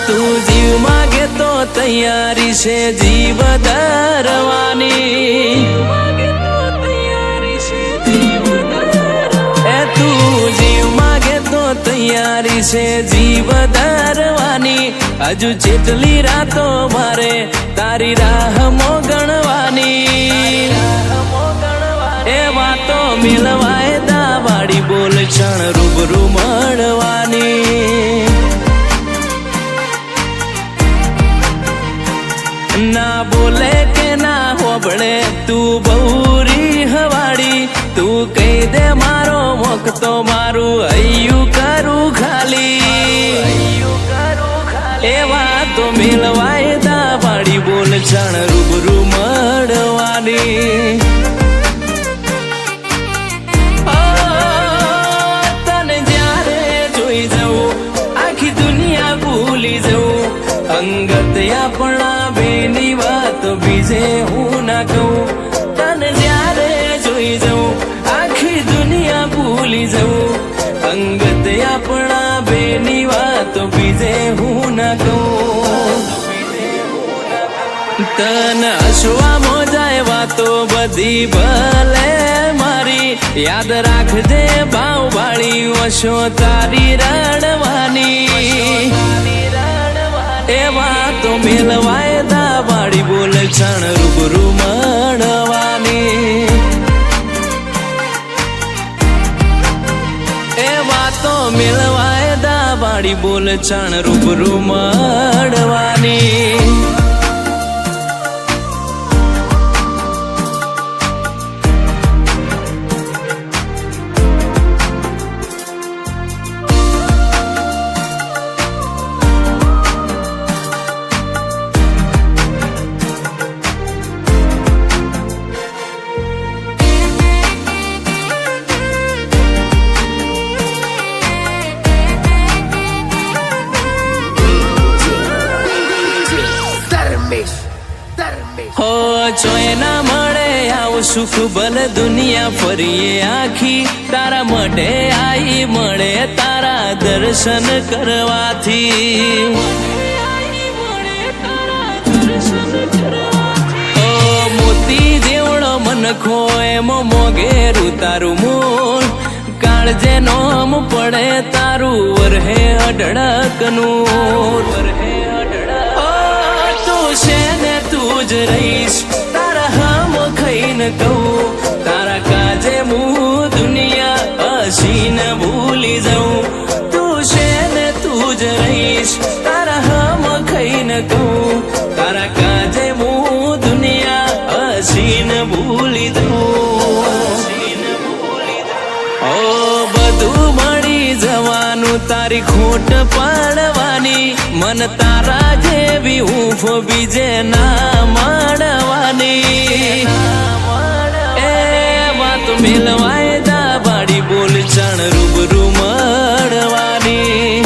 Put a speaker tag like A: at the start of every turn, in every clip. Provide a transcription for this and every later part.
A: તું જીવ માગે તો તૈયારી છે જીવ ધરવાની તૈયારી છે જીવ ધરવાની હજુ જેટલી રાતો મારે તારી રાહ ગણવાની એ વાતો મેલવાય દાવાળી બોલ ક્ષણ રૂબરૂ મળવાની ના બોલે કે ના હોબળે તું બહુરી હવાડી તું કહી દે મારો મોક તો મારું હૈયું કરું ખાલી એવા તો મેલવાય દાવાળી બોલ ક્ષણ રૂબરૂ મળવાની તને જ્યારે જોઈ જવું આખી દુનિયા ભૂલી જવું અંગત આપણા બેની વાત બીજે હું ના કહું તને જ્યારે જોઈ જવું આખી દુનિયા ભૂલી જવું અંગત આપણા બેની વાત બીજે હું ના કહું તને હસવા મોજાય વાતો બધી ભલે મારી યાદ રાખજે ભાવ વાળી વશો તારી રડવાની એવા તો મેલવાય દાવાળી બોલ ક્ષણ રૂબરૂ મળવાની એવા તો મેલવાય દાવાળી બોલ ક્ષણ રૂબરૂ મળવાની હો જોઈ ના મળે આવું સુખ ભલે દુનિયા ફરીએ આખી તારા માટે આઈ મળે તારા દર્શન કરવાથી ઓ મોતી જેવડો મનખો એમ મોગેરું તારું મૂળ કાળજે નોમ પડે તારું વરહે અઢળકનું છે ને તું જ રહીશ તારા હમ ખાઈને કહું તારા કાજે હું દુનિયા હસીને ભૂલી જાઉં તું છે ને તું જ રહીશ તારા હમ ખાઈને કહું તારા કાજે હું દુનિયા હસીને ભૂલી જાઉં ઓ બધું મળી જવાનું તારી ખોટ પાડવાની મન તારા જેવી ઊંફ બીજે ના મળવાની એ વાત મેલવાય દાવાળી બોલ ક્ષણ રૂબરૂ મળવાની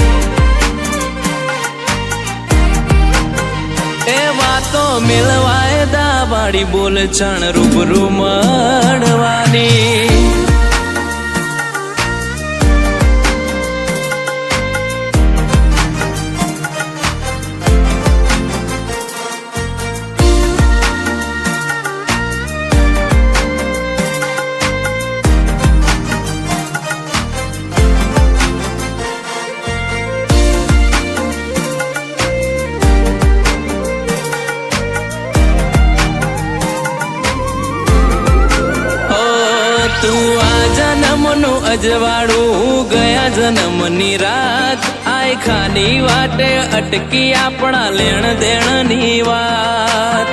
A: એ વાતો મેલવાય દાવાળી બોલ ક્ષણ રૂબરૂ મળવાની તું આ જન્મનું અજવાળું ગયા જન્મની રાત આય ખાની વાટે અટકી આપણા લેણ દેણની વાત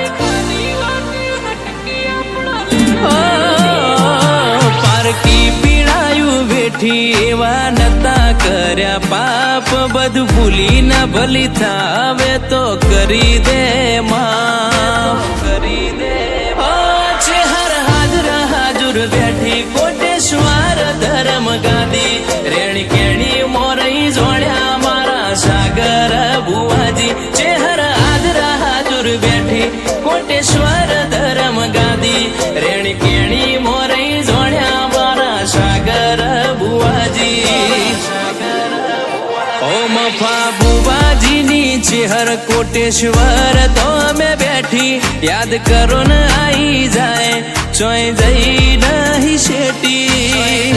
A: પારકી પીડાયું બેઠી એવા નતા કર્યા પાપ બધું ભૂલી ના ભલી થાવે તો કરી દે માફ કરી દે બેઠી કોટેશ્વર ધર્મ ગાદી રેણી કેણી મોરઈ જોડ્યા મારા સાગર બુવાજી ચેહર આદરા હાજુર બેઠી કોટેશ્વર ધર્મ ગાદી રેણી કેણી મોરઈ જોડ્યા મારા સાગર બુવાજી ઓ મફા બુવા બાલાજીની ચેહર કોટેશ્વર તો અમે બેઠી યાદ કરો ને આઈ જાય ચોય જઈ નહીં શેટી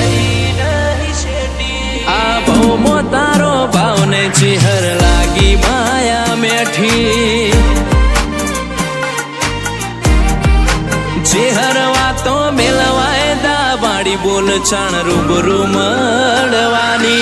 A: આ ભવમો તારો ભાવને ચેહર લાગી માયા મેઠી ચેહર વાતો મેલવાય દા બાડી બોલ ચાણ રૂબરૂ મળવાની